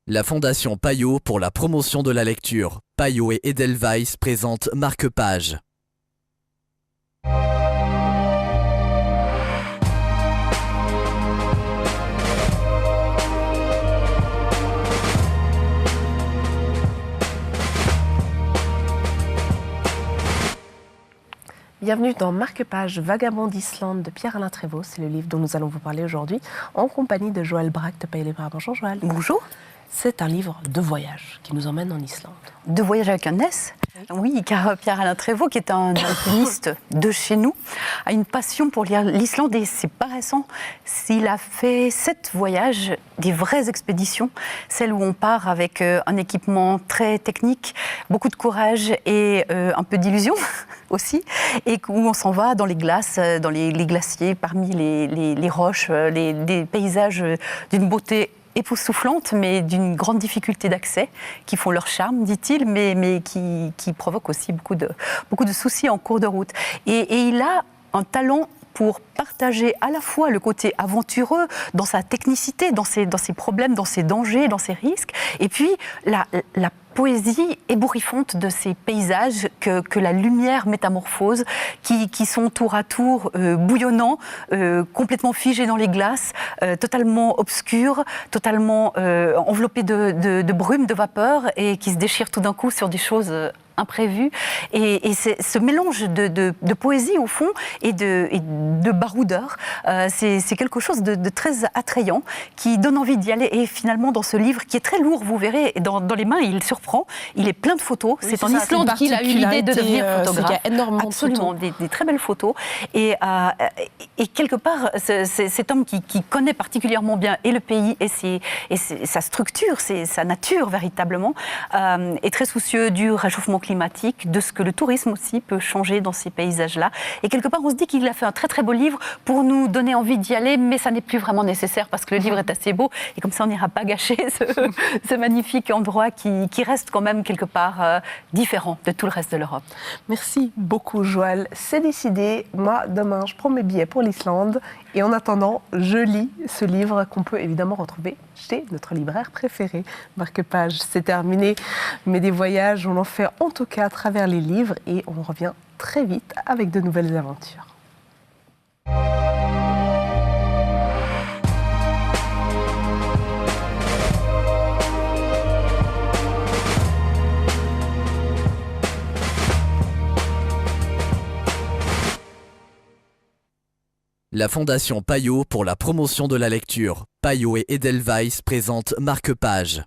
La Fondation Payot pour la promotion de la lecture. Payot et Edelweiss présentent Marque-Page. Bienvenue dans Marque-Page, Vagabond d'Islande de Pierre-Alain Trévaux. C'est le livre dont nous allons vous parler aujourd'hui en compagnie de Joël Braque de Pays les Bras. Bonjour Joël. Bonjour. C'est un livre de voyage qui nous emmène en Islande. De voyage avec un S. Oui, car Pierre-Alain Trévaux, qui est un alpiniste de chez nous, a une passion pour lire l'Islande et c'est pas récent. Il a fait 7 voyages, des vraies expéditions, celles où on part avec un équipement très technique, beaucoup de courage et un peu d'illusion aussi, et où on s'en va dans les glaces, dans les glaciers, parmi les roches, des paysages d'une beauté époustouflantes, mais d'une grande difficulté d'accès, qui font leur charme, dit-il, mais qui provoquent aussi beaucoup de soucis en cours de route. Et il a un talent pour partager à la fois le côté aventureux dans sa technicité, dans ses problèmes, dans ses dangers, dans ses risques, et puis la poésie ébouriffante de ces paysages que la lumière métamorphose, qui sont tour à tour bouillonnants, complètement figés dans les glaces, totalement obscurs, totalement enveloppés de brume, de vapeur, et qui se déchirent tout d'un coup sur des choses imprévues. Et c'est ce mélange de poésie au fond et de baroudeur, c'est quelque chose de très attrayant, qui donne envie d'y aller. Et finalement, dans ce livre, qui est très lourd, vous verrez, dans les mains, il surprend. Il est plein de photos. Oui, c'est en Islande qu'il a eu l'idée de devenir photographe. Il y a énormément Absolument, de photos. Des très belles photos. Et quelque part, cet homme qui connaît particulièrement bien et le pays et sa structure, sa nature véritablement, est très soucieux du réchauffement climatique, de ce que le tourisme aussi peut changer dans ces paysages-là. Et quelque part, on se dit qu'il a fait un très très beau livre pour nous donner envie d'y aller, mais ça n'est plus vraiment nécessaire parce que le livre est assez beau et comme ça on n'ira pas gâcher ce magnifique endroit qui reste quand même quelque part différent de tout le reste de l'Europe. Merci beaucoup Joël. C'est décidé, moi demain je prends mes billets pour l'Islande et en attendant je lis ce livre qu'on peut évidemment retrouver chez notre libraire préféré. Marque-Page, c'est terminé, mais des voyages on en fait en tout cas à travers les livres et on revient très vite avec de nouvelles aventures. La Fondation Payot pour la promotion de la lecture. Payot et Edelweiss présentent Marque-Page.